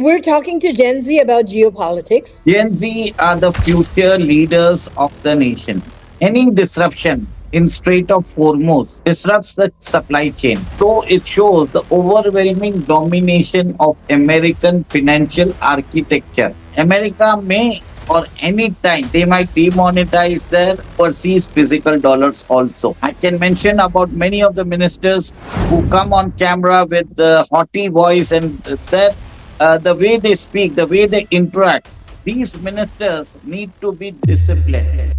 We're talking to Gen Z about geopolitics. Gen Z are the future leaders of the nation. Any disruption in Strait of Hormuz disrupts the supply chain. So it shows the overwhelming domination of American financial architecture. America may or any time they might demonetize their overseas physical dollars also. I can mention about many of the ministers who come on camera with the haughty voice and that the way they speak, the way they interact. These ministers need to be disciplined.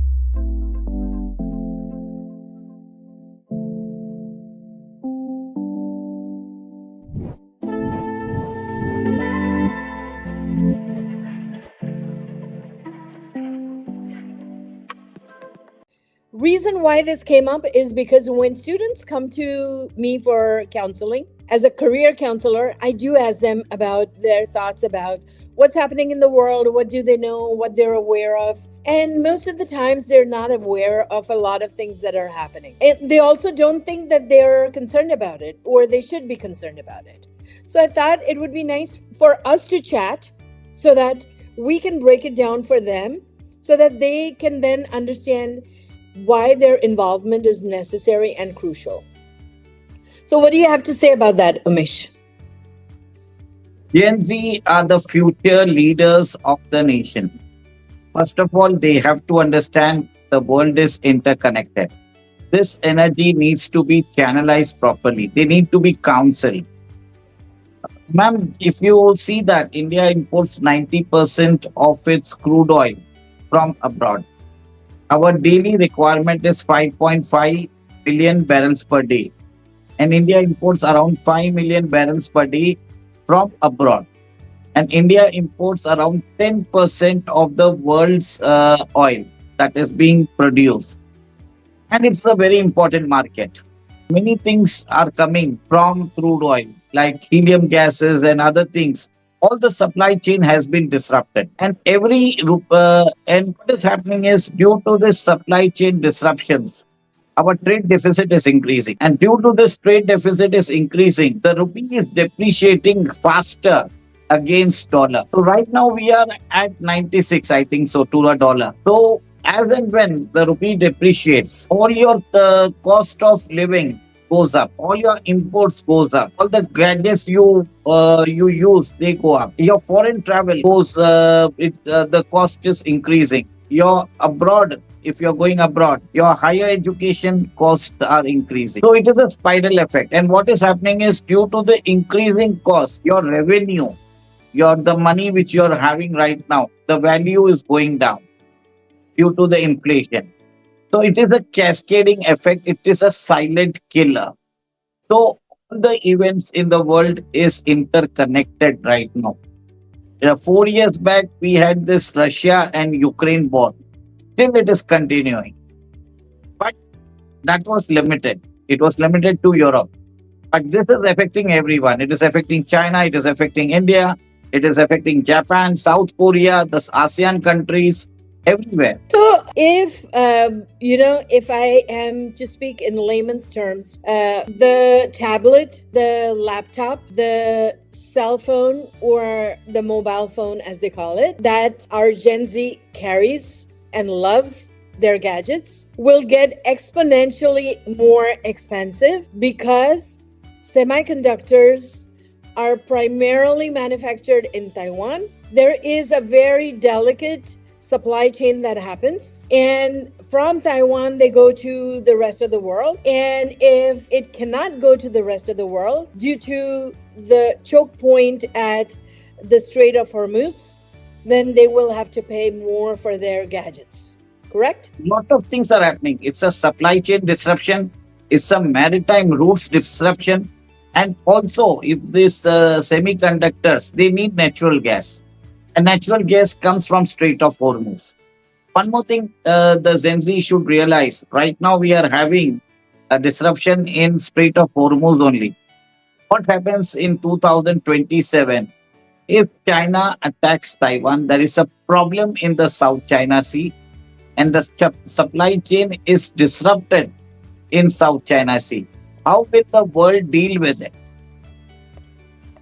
Reason why this came up is because when students come to me for counseling, as a career counselor, I do ask them about their thoughts about what's happening in the world, what do they know, what they're aware of. And most of the times they're not aware of a lot of things that are happening. And they also don't think that they're concerned about it or they should be concerned about it. So I thought it would be nice for us to chat so that we can break it down for them so that they can then understand why their involvement is necessary and crucial. So, what do you have to say about that, Umesh? Gen Z are the future leaders of the nation. First of all, they have to understand the world is interconnected. This energy needs to be channelized properly. They need to be counseled. Ma'am, if you see that India imports 90% of its crude oil from abroad, our daily requirement is 5.5 billion barrels per day. And India imports around 5 million barrels per day from abroad. And India imports around 10% of the world's oil that is being produced. And it's a very important market. Many things are coming from crude oil, like helium gases and other things. All the supply chain has been disrupted, and and what is happening is due to this supply chain disruptions, our trade deficit is increasing, and due to this trade deficit is increasing, the rupee is depreciating faster against dollar. So right now we are at 96, I think so, to a dollar. So as and when the rupee depreciates, all your cost of living goes up, all your imports goes up, all the gadgets you use they go up, your foreign travel goes the cost is increasing, your abroad, if you're going abroad, your higher education costs are increasing. So it is a spiral effect, and what is happening is due to the increasing cost, your revenue, your the money which you're having right now, the value is going down due to the inflation. So it is a cascading effect. It is a silent killer. So all the events in the world is interconnected right now. 4 years back, we had this Russia and Ukraine war. Still, it is continuing, but that was limited. It was limited to Europe. But this is affecting everyone. It is affecting China. It is affecting India. It is affecting Japan, South Korea, the ASEAN countries, everywhere. So, if I am to speak in layman's terms, the tablet, the laptop, the cell phone, or the mobile phone, as they call it, that our Gen Z carries and loves their gadgets will get exponentially more expensive because semiconductors are primarily manufactured in Taiwan. There is a very delicate supply chain that happens, and from Taiwan they go to the rest of the world, and if it cannot go to the rest of the world due to the choke point at the Strait of Hormuz, then they will have to pay more for their gadgets, correct? Lot of things are happening. It's a supply chain disruption. It's a maritime routes disruption. And also, if these semiconductors, they need natural gas. And natural gas comes from Strait of Hormuz. One more thing the Gen Z should realize. Right now, we are having a disruption in Strait of Hormuz only. What happens in 2027? If China attacks Taiwan, there is a problem in the South China Sea, and the supply chain is disrupted in South China Sea. How will the world deal with it?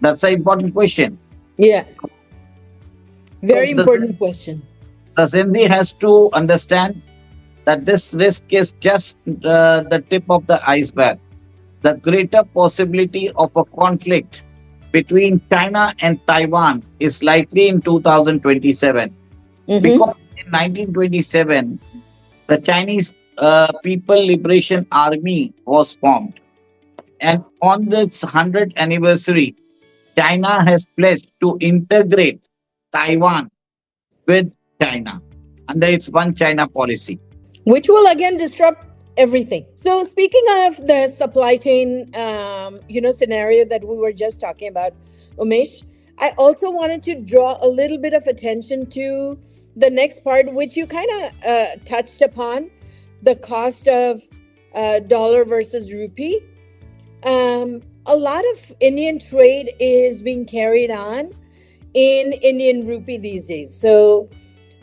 That's an important question. Yeah, So very important question. the Zenzi has to understand that this risk is just the tip of the iceberg. The greater possibility of a conflict between China and Taiwan is likely in 2027 because Mm-hmm. in 1927 the Chinese People Liberation Army was formed, and on this 100th anniversary, China has pledged to integrate Taiwan with China under its One China policy. Which will again disrupt everything. So speaking of the supply chain, scenario that we were just talking about, Umesh, I also wanted to draw a little bit of attention to the next part, which you kind of touched upon, the cost of dollar versus rupee. A lot of Indian trade is being carried on in Indian rupee these days. So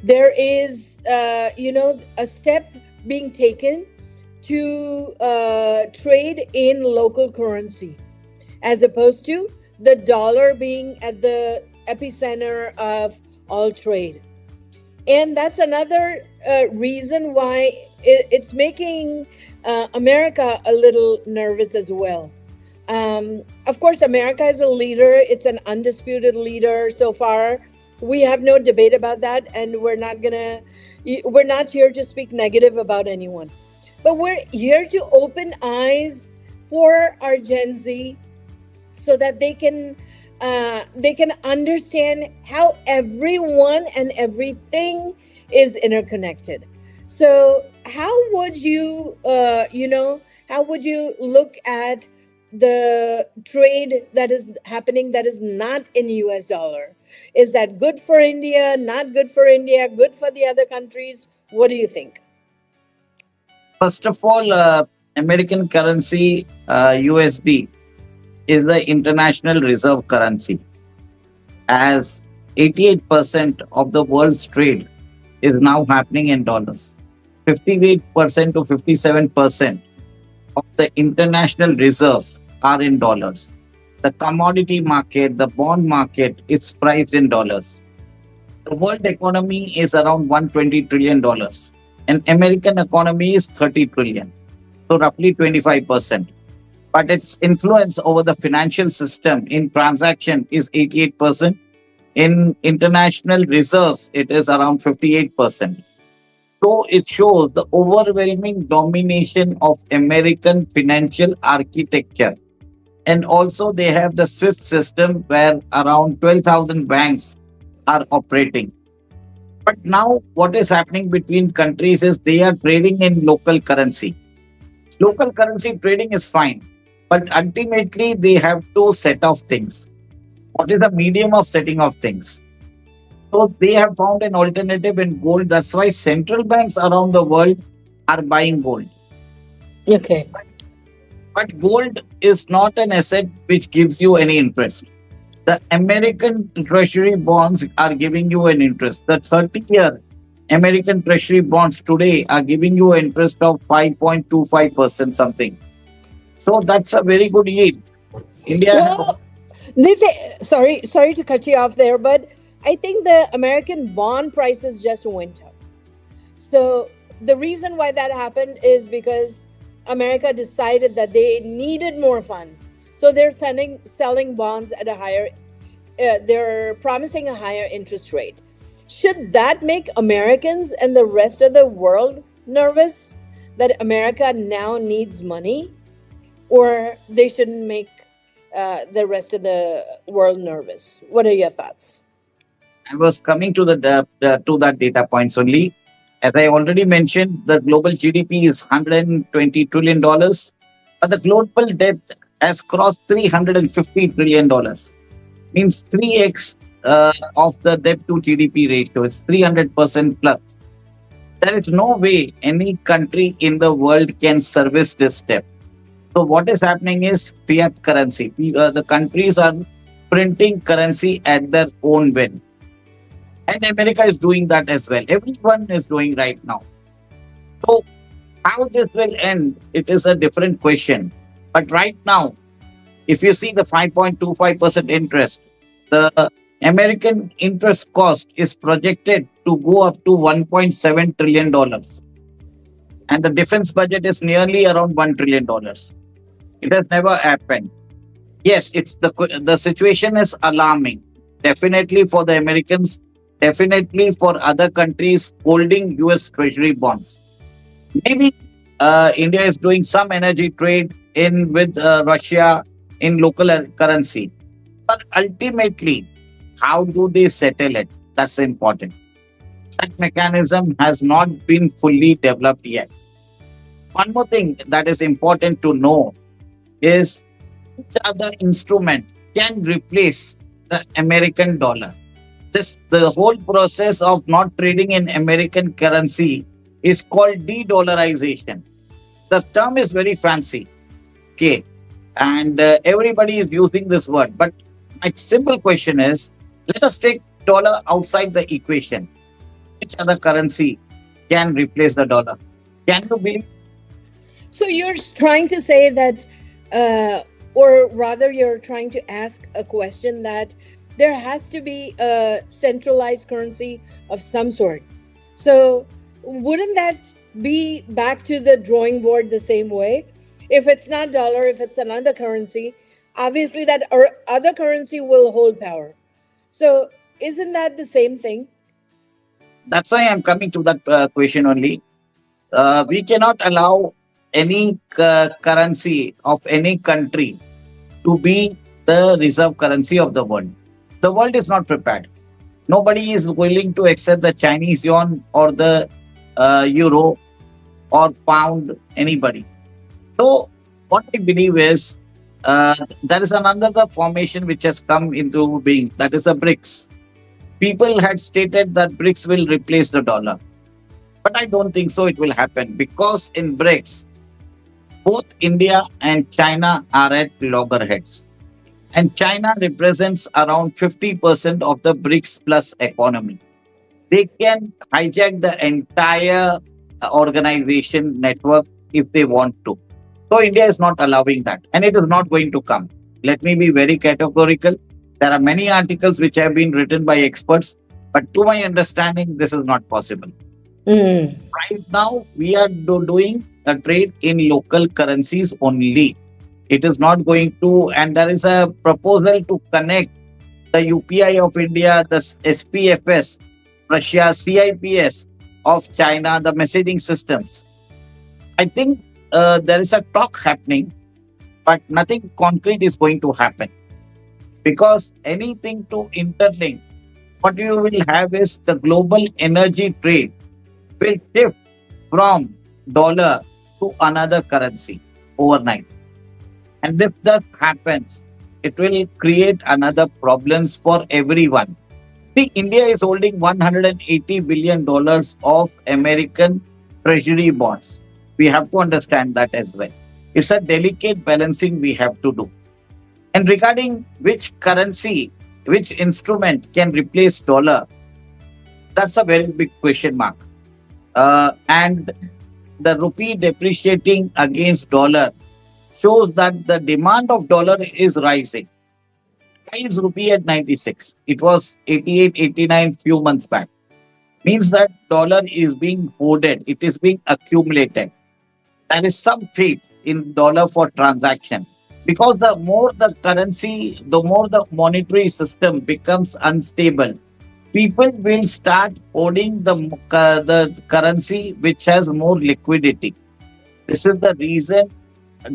there is, a step being taken to trade in local currency as opposed to the dollar being at the epicenter of all trade. And that's another reason why it's making America a little nervous as well. Of course, America is a leader. It's an undisputed leader so far. We have no debate about that, and we're not here to speak negative about anyone. But we're here to open eyes for our Gen Z so that they can understand how everyone and everything is interconnected. So how would you how would you look at the trade that is happening that is not in US dollar? Is that good for India, not good for India, good for the other countries? What do you think? First of all, American currency USD is the international reserve currency, as 88% of the world's trade is now happening in dollars. 58% to 57% of the international reserves are in dollars. The commodity market, the bond market, is priced in dollars. The world economy is around $120 trillion, and American economy is 30 trillion, so roughly 25%. But its influence over the financial system in transaction is 88%. In international reserves, it is around 58%. So it shows the overwhelming domination of American financial architecture. And also, they have the SWIFT system where around 12,000 banks are operating. But now, what is happening between countries is they are trading in local currency. Local currency trading is fine, but ultimately, they have to set off things. What is the medium of setting off things? So they have found an alternative in gold. That's why central banks around the world are buying gold. Okay. But gold is not an asset which gives you any interest. The American Treasury bonds are giving you an interest. The 30-year American Treasury bonds today are giving you an interest of 5.25% something. So that's a very good yield. India have Well, sorry to cut you off there, but I think the American bond prices just went up. So the reason why that happened is because America decided that they needed more funds. So they're selling bonds at a higher they're promising a higher interest rate. Should that make Americans and the rest of the world nervous that America now needs money, or they shouldn't make the rest of the world nervous? What are your thoughts? I was coming to to that data points only. As I already mentioned, the global GDP is $120 trillion, but the global debt has crossed $350 trillion. Means 3x of the debt to GDP ratio. It's 300% plus. There is no way any country in the world can service this debt. So what is happening is fiat currency. The countries are printing currency at their own will. And America is doing that as well. Everyone is doing right now. So how this will end, it is a different question. But right now, if you see the 5.25% interest, the American interest cost is projected to go up to $1.7 trillion, and the defense budget is nearly around $1 trillion. It has never happened. Yes, the situation is alarming. Definitely for the Americans, definitely for other countries holding U.S. Treasury bonds. Maybe India is doing some energy trade in with Russia in local currency, but ultimately, how do they settle it? That's important. That mechanism has not been fully developed yet. One more thing that is important to know is which other instrument can replace the American dollar. This the whole process of not trading in American currency is called de-dollarization. The term is very fancy, okay, and everybody is using this word. But my simple question is, let us take dollar outside the equation. Which other currency can replace the dollar? Can you believe? So you're trying to say that, or rather, you're trying to ask a question that there has to be a centralized currency of some sort. So wouldn't that be back to the drawing board the same way? If it's not dollar, if it's another currency, obviously that other currency will hold power. So isn't that the same thing? That's why I'm coming to that question only. We cannot allow any currency of any country to be the reserve currency of the world. The world is not prepared. Nobody is willing to accept the Chinese yuan or the euro or pound, anybody. So, what I believe is there is another formation which has come into being, that is the BRICS. People had stated that BRICS will replace the dollar, but I don't think so it will happen because in BRICS, both India and China are at loggerheads. And China represents around 50% of the BRICS plus economy. They can hijack the entire organization network if they want to. So India is not allowing that, and it is not going to come. Let me be very categorical. There are many articles which have been written by experts, but to my understanding, this is not possible. Mm. Right now, we are doing a trade in local currencies only. It is not going to, and there is a proposal to connect the UPI of India, the SPFS, Russia, CIPS of China, the messaging systems. I think there is a talk happening, but nothing concrete is going to happen because anything to interlink, what you will have is the global energy trade will shift from dollar to another currency overnight. And if that happens, it will create another problems for everyone. See, India is holding $180 billion of American treasury bonds. We have to understand that as well. It's a delicate balancing we have to do. And regarding which currency, which instrument can replace dollar, that's a very big question mark. And the rupee depreciating against dollar shows that the demand of dollar is rising. Why is rupee at 96? It was 88, 89 few months back. Means that dollar is being hoarded. It is being accumulated. There is some faith in dollar for transaction. Because the more the currency, the more the monetary system becomes unstable, people will start holding the currency which has more liquidity. This is the reason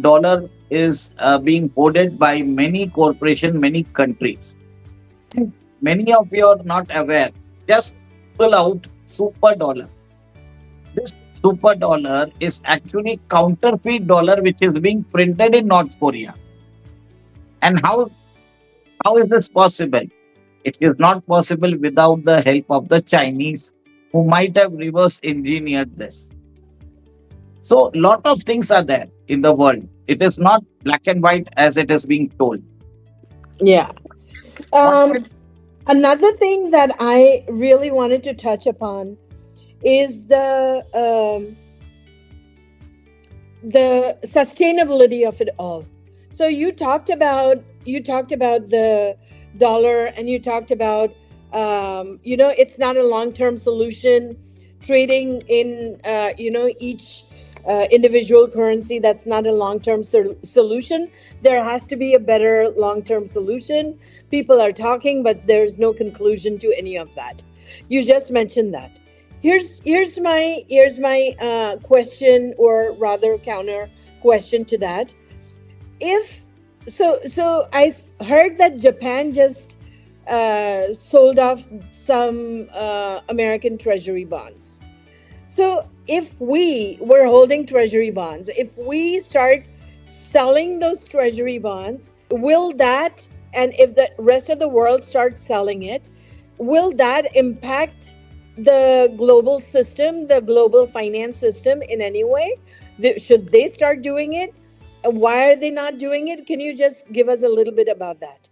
dollar is being hoarded by many corporations, many countries. And many of you are not aware. Just pull out super dollar. This super dollar is actually counterfeit dollar which is being printed in North Korea. And how is this possible? It is not possible without the help of the Chinese who might have reverse engineered this. So lot of things are there in the world. It is not black and white as it is being told. Yeah. What Um, will Another thing that I really wanted to touch upon is the sustainability of it all. So you talked about dollar, and you talked about, it's not a long term solution. Trading in, each individual currency, that's not a long term solution. There has to be a better long term solution. People are talking, but there's no conclusion to any of that. You just mentioned that. Here's my question, or rather counter question to that. If so, heard that Japan just sold off some American treasury bonds. So if we were holding treasury bonds, if we start selling those treasury bonds, will that, and if the rest of the world starts selling it, will that impact the global system, the global finance system in any way? Should they start doing it? Why are they not doing it? Can you just give us a little bit about that?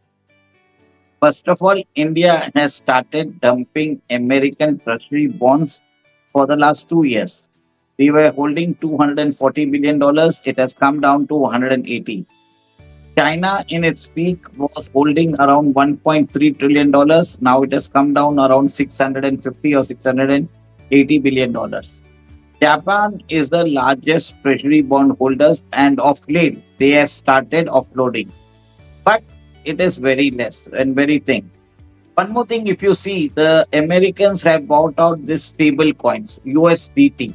First of all, India has started dumping American treasury bonds for the last 2 years. We were holding $240 billion. It has come down to 180. China, in its peak, was holding around $1.3 trillion. Now it has come down around 650 or $680 billion. Japan is the largest treasury bond holders, and of late they have started offloading, but it is very less and very thin. One more thing, if you see, the Americans have bought out these stable coins, USDT.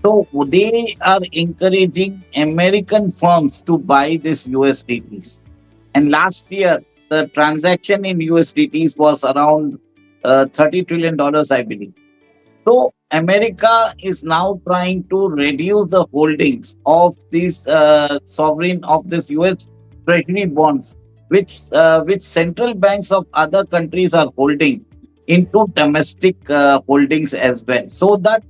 So they are encouraging American firms to buy these USDTs. And last year, the transaction in USDTs was around $30 trillion, I believe. So America is now trying to reduce the holdings of these sovereign of this U.S. Treasury bonds, which central banks of other countries are holding into domestic holdings as well, so that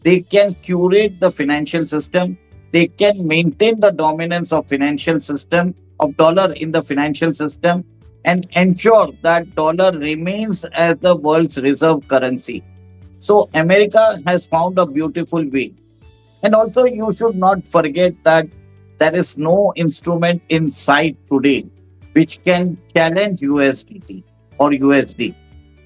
they can curate the financial system, they can maintain the dominance of financial system of dollar in the financial system, and ensure that dollar remains as the world's reserve currency. So America has found a beautiful way. And also, you should not forget that there is no instrument in sight today which can challenge USDT or USD.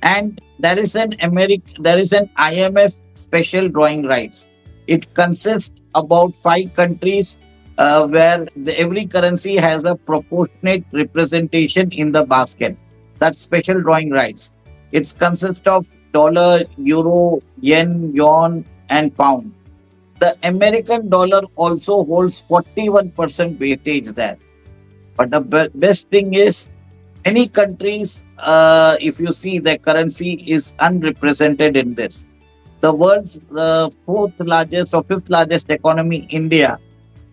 And there is an IMF special drawing rights. It consists about 5 countries where every currency has a proportionate representation in the basket. That's special drawing rights. It consists of dollar, euro, yen, yuan, and pound. The American dollar also holds 41% weightage there. But the best thing is, many countries, if you see, their currency is unrepresented in this. The world's fourth largest or fifth largest economy, India,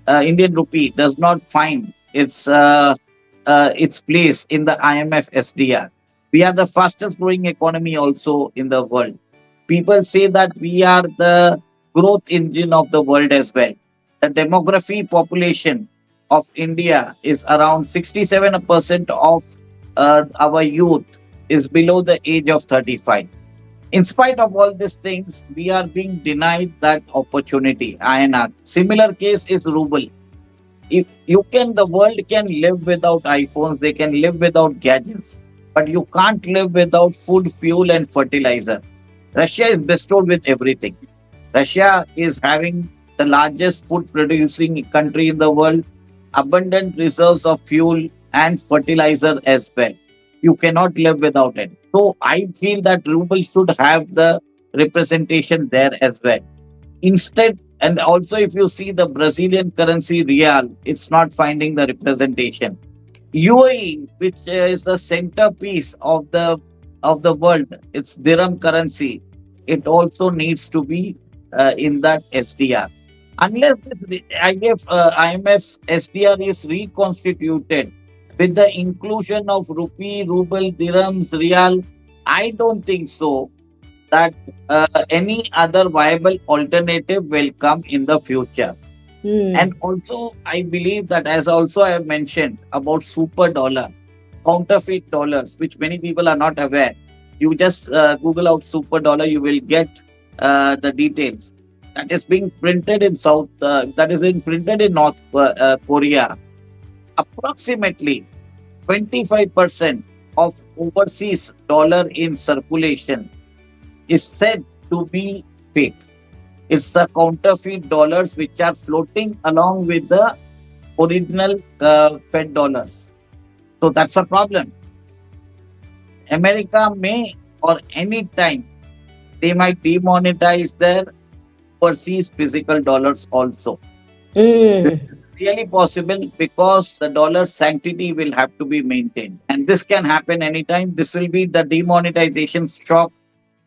Indian rupee, does not find its place in the IMF SDR. We are the fastest growing economy also in the world. People say that we are the growth engine of the world as well. The demography population of India is around 67% of our youth is below the age of 35. In spite of all these things, we are being denied that opportunity. INR. Similar case is ruble. If you can, the world can live without iPhones, they can live without gadgets, but you can't live without food, fuel, and fertilizer. Russia is bestowed with everything. Russia is having the largest food producing country in the world, abundant reserves of fuel and fertilizer as well. You cannot live without it. So I feel that ruble should have the representation there as well. Instead, and also if you see the Brazilian currency real, it's not finding the representation. UAE, which is the centerpiece of the world, its dirham currency, it also needs to be in that SDR. Unless the IMF's SDR is reconstituted with the inclusion of rupee, ruble, dirhams, real, I don't think so that any other viable alternative will come in the future. Hmm. And also, I believe that, as also I have mentioned about super dollar, counterfeit dollars, which many people are not aware. You just Google out super dollar, you will get the details. That is being printed in that is being printed in North Korea. Approximately 25% of overseas dollar in circulation is said to be fake. It's a counterfeit dollars which are floating along with the original Fed dollars. So that's a problem. America may or any time they might demonetize their overseas physical dollars also. This Mm. is really possible because the dollar's sanctity will have to be maintained. And this can happen anytime. This will be the demonetization shock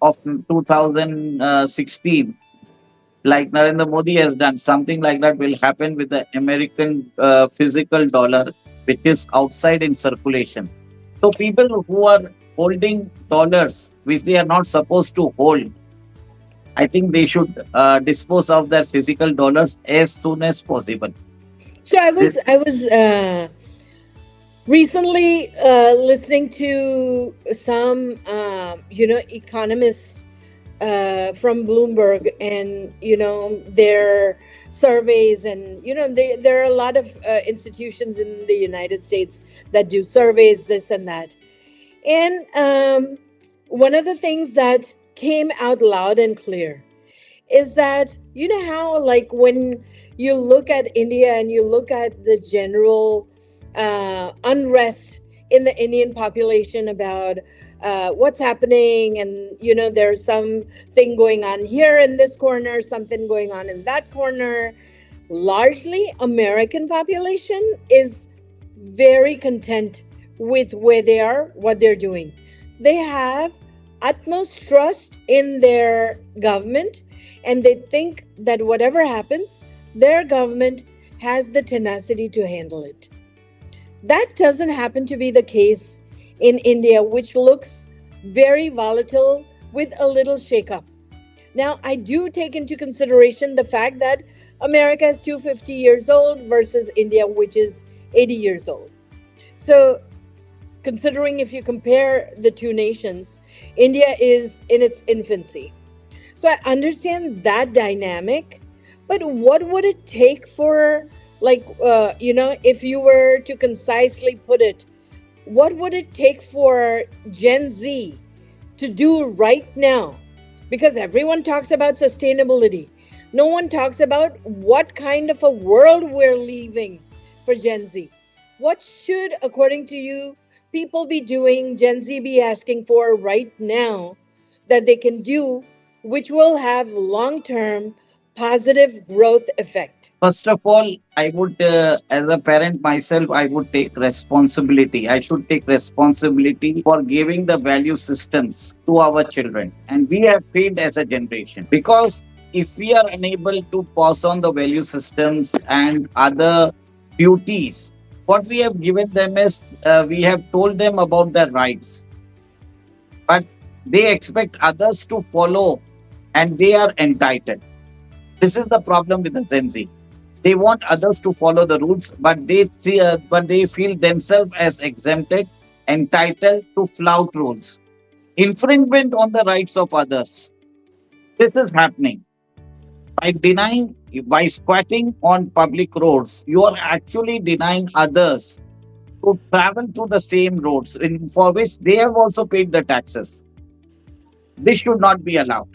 of 2016, like Narendra Modi has done. Something like that will happen with the American physical dollar, which is outside in circulation. So people who are holding dollars which they are not supposed to hold, I think they should dispose of their physical dollars as soon as possible. So I This was I was recently listening to some economists from Bloomberg, and their surveys, and there are a lot of institutions in the United States that do surveys, this and that. And one of the things that came out loud and clear is that, how, like, when you look at India and you look at the general unrest in the Indian population about what's happening, and there's something going on here in this corner, something going on in that corner. Largely, American population is very content with where they are, what they're doing. They have utmost trust in their government, and they think that whatever happens, their government has the tenacity to handle it. That doesn't happen to be the case in India, which looks very volatile with a little shakeup. Now, I do take into consideration the fact that America is 250 years old versus India, which is 80 years old. So, considering if you compare the two nations, India is in its infancy. So I understand that dynamic, but what would it take for, like, if you were to concisely put it, what would it take for Gen Z to do right now? Because everyone talks about sustainability. No one talks about what kind of a world we're leaving for Gen Z. What should, according to you, people be doing, Gen Z be asking for right now, that they can do, which will have long term positive growth effect? First of all, I would, as a parent myself, I would take responsibility. I should take responsibility for giving the value systems to our children. And we have failed as a generation because if we are unable to pass on the value systems and other duties, what we have given them is we have told them about their rights, but they expect others to follow and they are entitled. This is the problem with the Gen Z. They want others to follow the rules, but but they feel themselves as exempted, entitled to flout rules, infringement on the rights of others. This is happening by denying, by squatting on public roads. You are actually denying others to travel to the same roads for which they have also paid the taxes. This should not be allowed.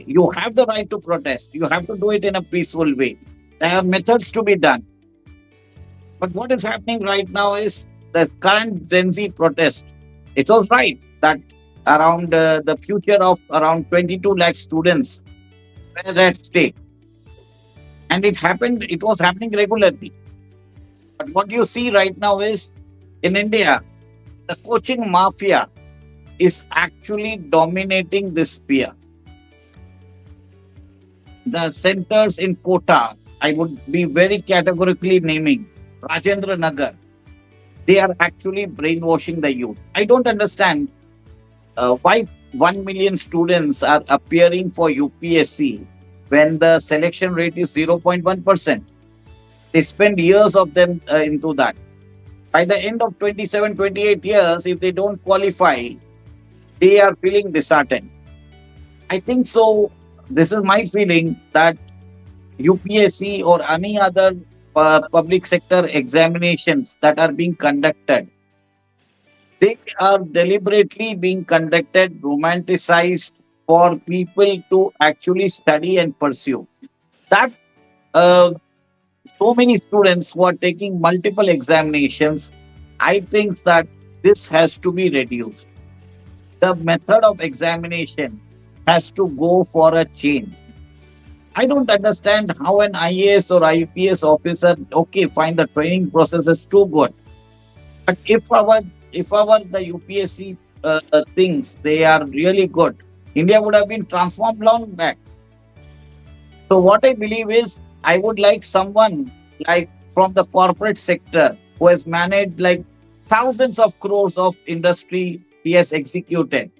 You have the right to protest. You have to do it in a peaceful way. There are methods to be done. But what is happening right now is the current Gen Z protest. It was right that around the future of around 22 lakh students were at stake. And it was happening regularly. But what you see right now is in India, the coaching mafia is actually dominating this sphere. The centers in Kota, I would be very categorically naming Rajendra Nagar. They are actually brainwashing the youth. I don't understand why 1 million students are appearing for UPSC when the selection rate is 0.1%. They spend years of them into that. By the end of 27, 28 years, if they don't qualify, they are feeling disheartened. I think so. This is my feeling that UPSC or any other public sector examinations that are being conducted They are deliberately being conducted, romanticized for people to actually study and pursue. That uh, so many students who are taking multiple examinations, I think that this has to be reduced. The method of examination has to go for a change. I don't understand how an IAS or IPS officer, okay, fine, the training process is too good. But if our the UPSC things they are really good, India would have been transformed long back. So what I believe is I would like someone like from the corporate sector who has managed like thousands of crores of industry he has executed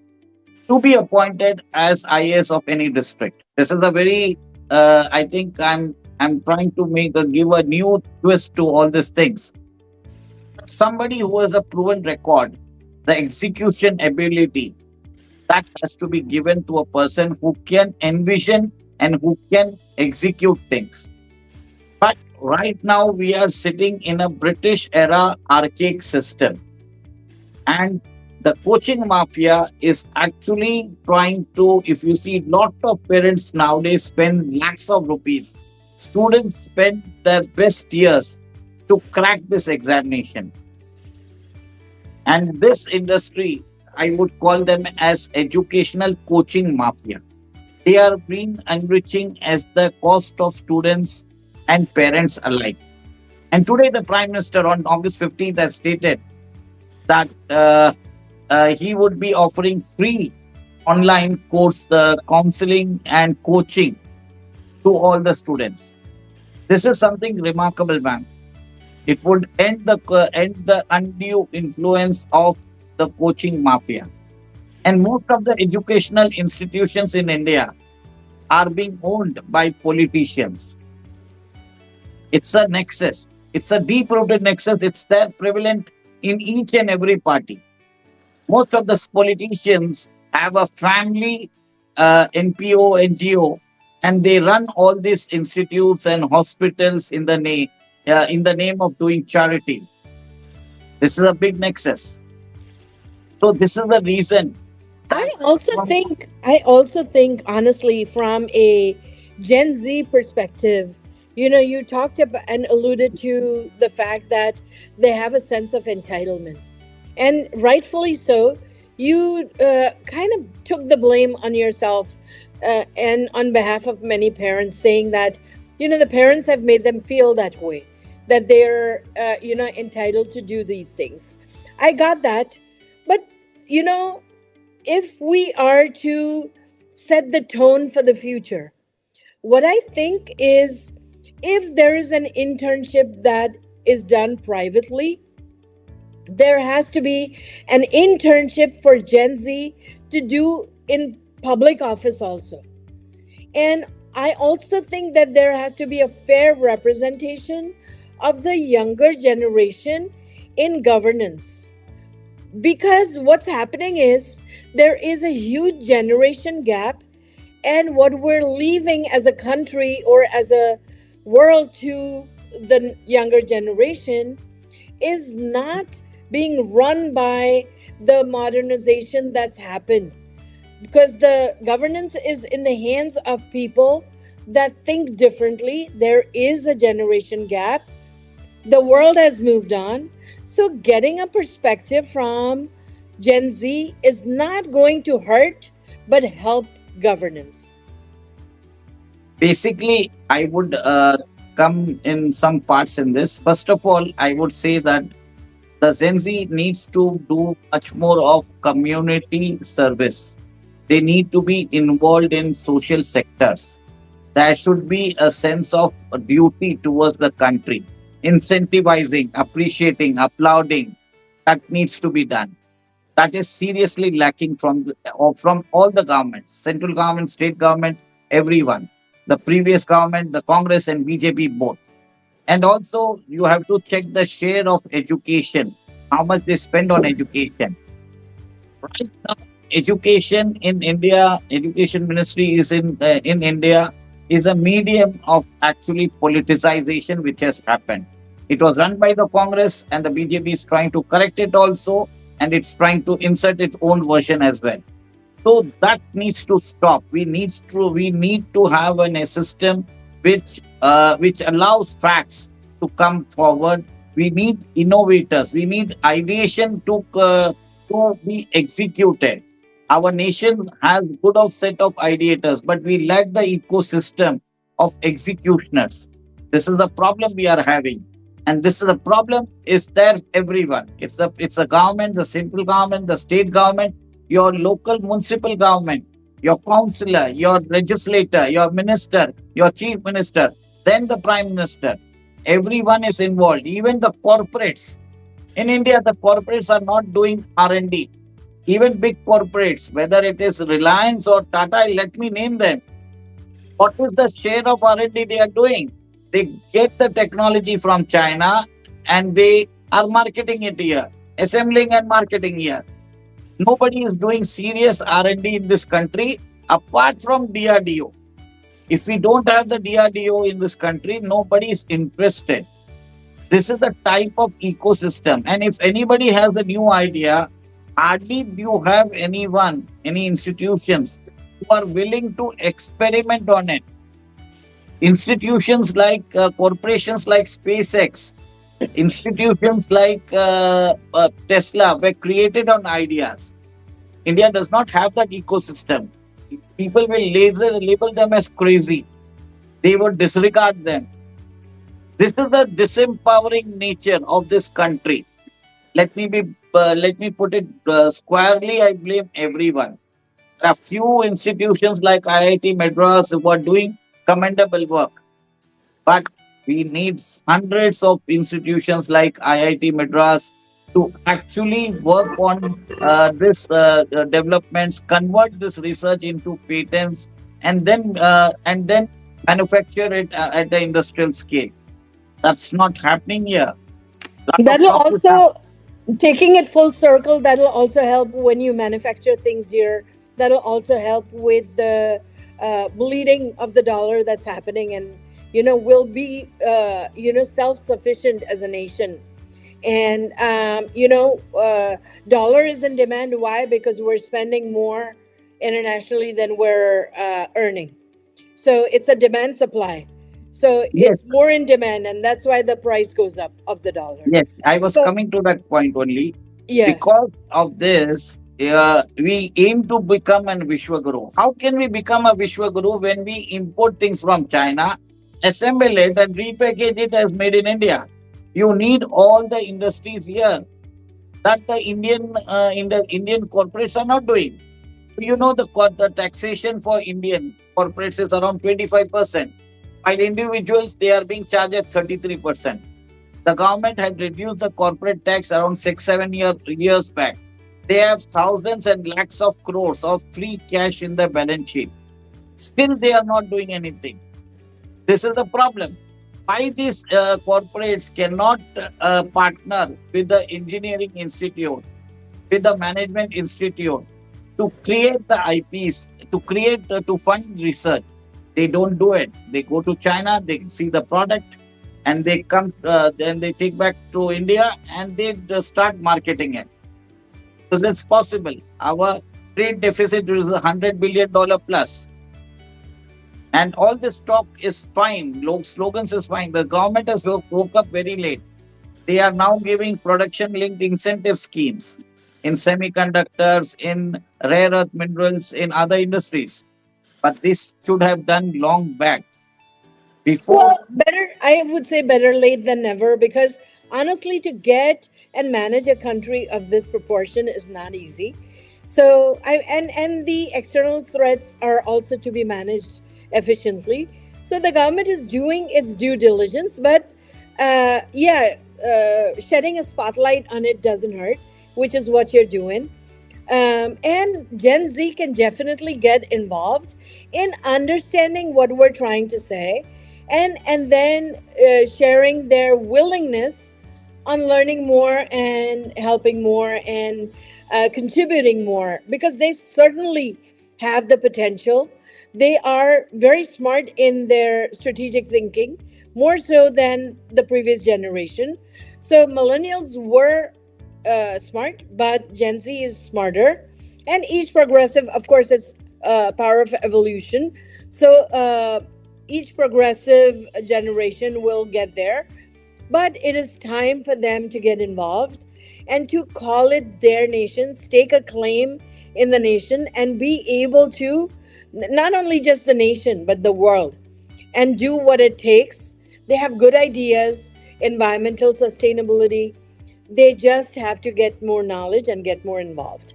to be appointed as IAS of any district. This is a very I think I'm trying to give a new twist to all these things. Somebody who has a proven record, the execution ability, that has to be given to a person who can envision and who can execute things. But right now we are sitting in a British era archaic system, and the coaching mafia is actually trying to, if you see, lot of parents nowadays spend lakhs of rupees. Students spend their best years to crack this examination. And this industry, I would call them as educational coaching mafia. They are being enriching as the cost of students and parents alike. And today, the Prime Minister on August 15th has stated that he would be offering free online course, counseling and coaching to all the students. This is something remarkable, ma'am. It would end the undue influence of the coaching mafia. And most of the educational institutions in India are being owned by politicians. It's a nexus. It's a deep rooted nexus. It's there prevalent in each and every party. Most of the politicians have a family NPO, NGO, and they run all these institutes and hospitals in the name of doing charity. This is a big nexus. So this is the reason that from I also think, honestly, from a Gen Z perspective, you talked about and alluded to the fact that they have a sense of entitlement. And rightfully so. You kind of took the blame on yourself and on behalf of many parents, saying that, the parents have made them feel that way, that they're, entitled to do these things. I got that. But, you know, if we are to set the tone for the future, what I think is, if there is an internship that is done privately, there has to be an internship for Gen Z to do in public office also. And I also think that there has to be a fair representation of the younger generation in governance. Because what's happening is there is a huge generation gap, and what we're leaving as a country or as a world to the younger generation is not being run by the modernization that's happened, because the governance is in the hands of people that think differently. There is a generation gap. The world has moved on. So, getting a perspective from Gen Z is not going to hurt but help governance. basically I would come in some parts in this. First of all, I would say that the Gen Z needs to do much more of community service. They need to be involved in social sectors. There should be a sense of duty towards the country, incentivizing, appreciating, applauding. That needs to be done. That is seriously lacking from all the governments, central government, state government, everyone. The previous government, the Congress and BJP both. And also, you have to check the share of education, how much they spend on education. Right now, education in India, education ministry is in India is a medium of actually politicization which has happened. It was run by the Congress, and the BJP is trying to correct it also. and it's trying to insert its own version as well. So that needs to stop. We need to have a system which allows facts to come forward. We need innovators. We need ideation to be executed. Our nation has good of set of ideators, but we lack the ecosystem of executioners. This is the problem we are having, and this is the problem is there everyone. It's the government, the central government, the state government, your local municipal government, your councillor, your legislator, your minister, your chief minister, then the prime minister. Everyone is involved, even the corporates. In India, the corporates are not doing R&D. Even big corporates, whether it is Reliance or Tata, let me name them. What is the share of R&D they are doing? They get the technology from China and they are marketing it here, assembling and marketing here. Nobody is doing serious R&D in this country apart from DRDO. If we don't have the DRDO in this country, nobody is interested. This is the type of ecosystem. And if anybody has a new idea, hardly do you have anyone, any institutions who are willing to experiment on it. Institutions like corporations like SpaceX, institutions like Tesla were created on ideas. India does not have that ecosystem. People will label them as crazy. They will disregard them. This is the disempowering nature of this country. Let me put it squarely. I blame everyone. There are few institutions like IIT Madras who are doing commendable work, but we need hundreds of institutions like IIT Madras to actually work on this developments, convert this research into patents, and then manufacture it at the industrial scale. That's not happening here. Lot of That'll talk is happening. also, taking it full circle, that'll also help when you manufacture things here. That'll also help with the bleeding of the dollar that's happening, and we'll be self-sufficient as a nation. And dollar is in demand. Why? Because we're spending more internationally than we're earning. So it's a demand supply. So Yes, it's more in demand, and that's why the price goes up of the dollar. yes. I was So coming to that point only. yeah. Because of this, we aim to become an Vishwaguru. How can we become a Vishwaguru when we import things from China, assemble it, and repackage it as made in India? You need all the industries here that the Indian corporates are not doing. The taxation for Indian corporates is around 25%. While individuals, they are being charged at 33%. The government had reduced the corporate tax around 6, 7 years back. They have thousands and lakhs of crores of free cash in their balance sheet. Still, they are not doing anything. This is the problem. Why these corporates cannot partner with the engineering institute, with the management institute to create the IPs, to fund research? They don't do it. They go to China, they see the product, and they come, then they take back to India and they just start marketing it. So that's possible. Our trade deficit is $100 billion plus, and all this talk is fine. Slogans is fine. The government has woke up very late. They are now giving production linked incentive schemes in semiconductors, in rare earth minerals, in other industries. But this should have done long back before. Well, better, I would say better late than never, because honestly, to get and manage a country of this proportion is not easy. So, and the external threats are also to be managed efficiently. So the government is doing its due diligence, but yeah, shedding a spotlight on it doesn't hurt, which is what you're doing. And Gen Z can definitely get involved in understanding what we're trying to say, and then sharing their willingness on learning more and helping more and contributing more, because they certainly have the potential. They are very smart in their strategic thinking, more so than the previous generation. So millennials were smart, but Gen Z is smarter. And each progressive, of course, it's power of evolution. So each progressive generation will get there, but it is time for them to get involved and to call it their nation, stake a claim in the nation, and be able to not only just the nation, but the world, and do what it takes. They have good ideas, environmental sustainability. They just have to get more knowledge and get more involved.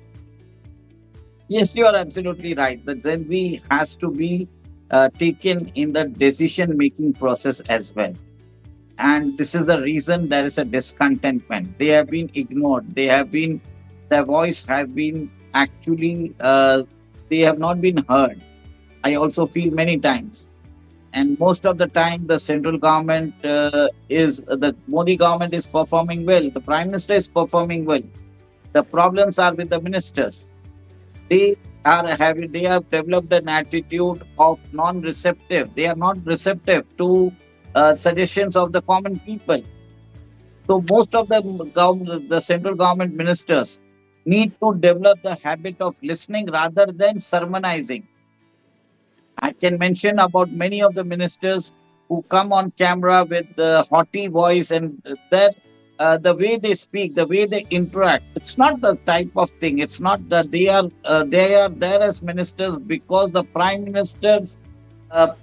Yes, you are absolutely right. The Gen Z has to be taken in the decision making process as well. And this is the reason there is a discontentment. They have been ignored. Their voice has been actually, they have not been heard. I also feel many times. And most of the time, the central government the Modi government is performing well. The prime minister is performing well. The problems are with the ministers. They they have developed an attitude of non-receptive. They are not receptive to suggestions of the common people. So most of the the central government ministers need to develop the habit of listening rather than sermonizing. I can mention about many of the ministers who come on camera with the haughty voice and that the way they speak, the way they interact. It's not the type of thing. It's not that they are there as ministers because the prime minister's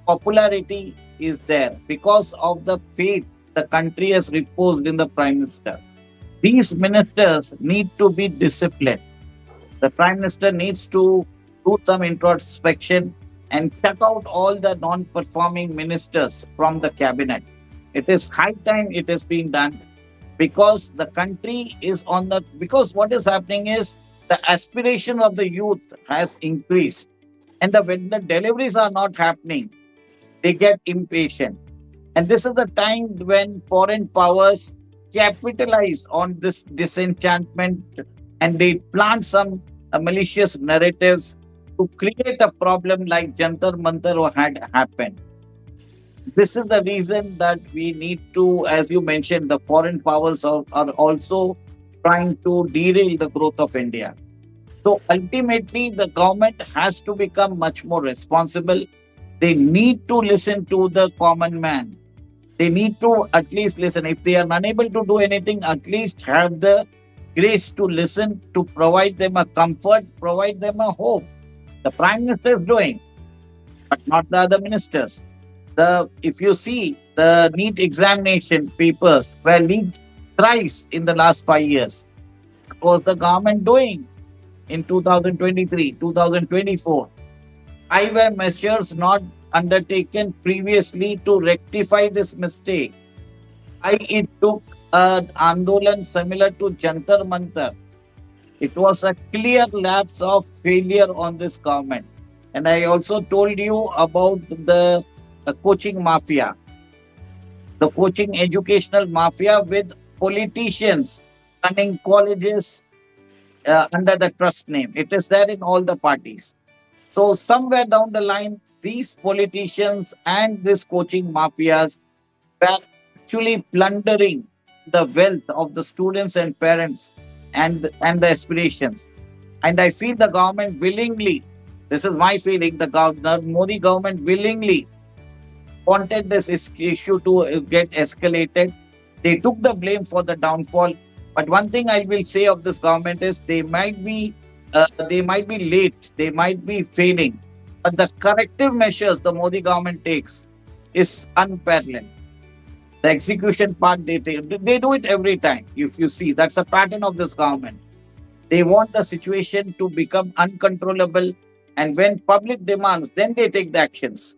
popularity is there because of the faith the country has reposed in the prime minister. These ministers need to be disciplined. The prime minister needs to do some introspection and check out all the non performing ministers from the cabinet. It is high time it is being done because the country is on the. Because what is happening is the aspiration of the youth has increased. And when the deliveries are not happening, they get impatient. And this is the time when foreign powers capitalize on this disenchantment and they plant some malicious narratives to create a problem like Jantar Mantar had happened. This is the reason that we need to, as you mentioned, the foreign powers are also trying to derail the growth of India. So ultimately, the government has to become much more responsible. They need to listen to the common man. They need to at least listen. If they are unable to do anything, at least have the grace to listen, to provide them a comfort, provide them a hope. The prime minister is doing, but not the other ministers. The if you see the NEET examination papers were leaked thrice in the last 5 years. What was the government doing in 2023, 2024? I were measures not undertaken previously to rectify this mistake. I it took an andolan similar to Jantar Mantar. It was a clear lapse of failure on this government. And I also told you about the coaching mafia, the coaching educational mafia with politicians running colleges under the trust name. It is there in all the parties. So somewhere down the line, these politicians and these coaching mafias were actually plundering the wealth of the students and parents and the aspirations. And I feel the government willingly, this is my feeling, the Modi government willingly wanted this issue to get escalated. They took the blame for the downfall. But one thing I will say of this government is they might be late, they might be failing, but the corrective measures the Modi government takes is unparalleled. The execution part they do it every time. If you see, that's a pattern of this government. They want the situation to become uncontrollable, and when public demands, then they take the actions.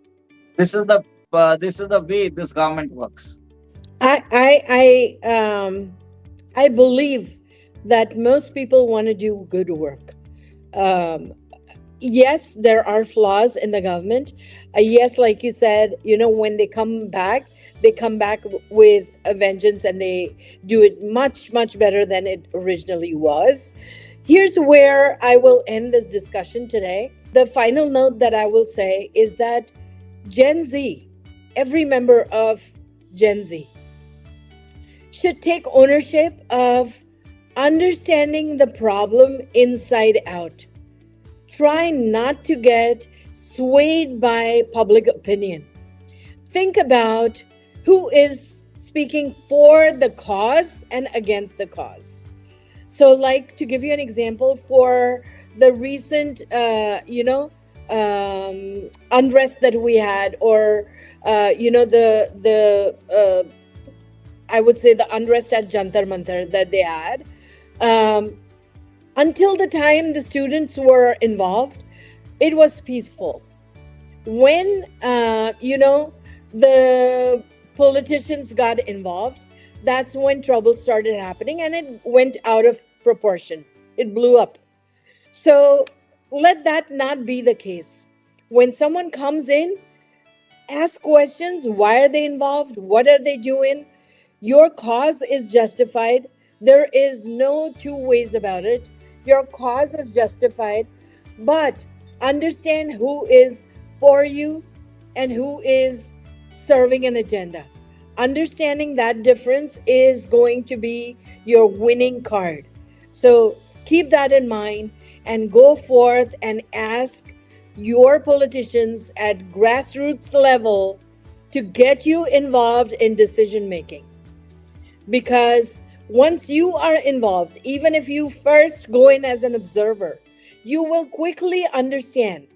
This is the way this government works. I believe that most people want to do good work. Um, yes, there are flaws in the government. Yes, like you said, when they come back with a vengeance and they do it much, much better than it originally was. Here's where I will end this discussion today. The final note that I will say is that Gen Z, every member of Gen Z, should take ownership of understanding the problem inside out. Try not to get swayed by public opinion. Think about who is speaking for the cause and against the cause. So, like to give you an example, for the recent, unrest that we had, or the I would say the unrest at Jantar Mantar that they had. Um, until the time the students were involved, it was peaceful. When the politicians got involved, that's when trouble started happening, and it went out of proportion. It blew up. So let that not be the case. When someone comes in, ask questions. Why are they involved? What are they doing? Your cause is justified. There is no two ways about it. Your cause is justified, but understand who is for you and who is serving an agenda. Understanding that difference is going to be your winning card. So keep that in mind and go forth and ask your politicians at grassroots level to get you involved in decision making. Because once you are involved, even if you first go in as an observer, you will quickly understand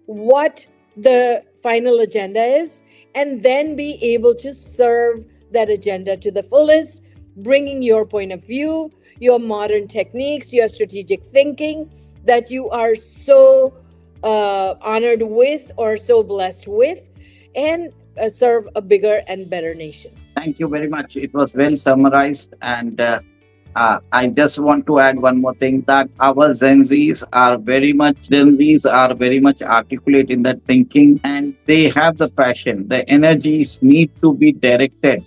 what the final agenda is, and then be able to serve that agenda to the fullest, bringing your point of view, your modern techniques, your strategic thinking that you are so honored with or so blessed with, and serve a bigger and better nation. Thank you very much. It was well summarized. And I just want to add one more thing, that our Gen Zs are very much articulate in that thinking, and they have the passion. The energies need to be directed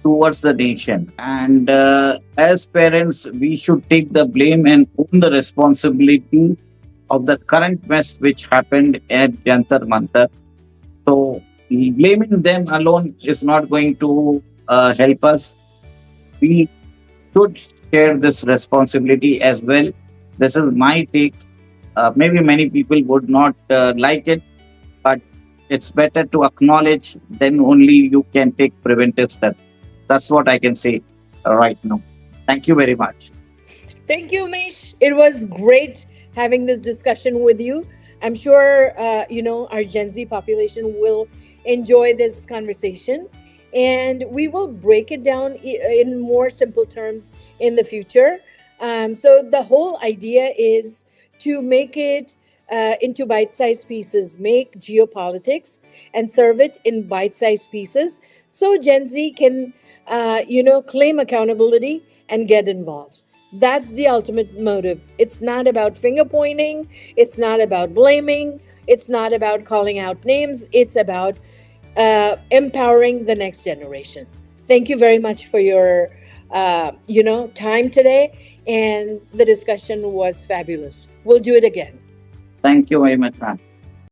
towards the nation. And as parents, we should take the blame and own the responsibility of the current mess which happened at Jantar Mantar. So blaming them alone is not going to help us. We should share this responsibility as well. This is my take. Maybe many people would not like it, but it's better to acknowledge, then only you can take preventive steps. That's what I can say right now. Thank you very much. Thank you, Mish. It was great having this discussion with you. I'm sure our Gen Z population will enjoy this conversation, and we will break it down in more simple terms in the future. So the whole idea is to make it into bite-sized pieces, make geopolitics and serve it in bite-sized pieces, so Gen Z can, claim accountability and get involved. That's the ultimate motive. It's not about finger pointing. It's not about blaming. It's not about calling out names. It's about empowering the next generation. Thank you very much for your, time today. And the discussion was fabulous. We'll do it again. Thank you very much, ma'am.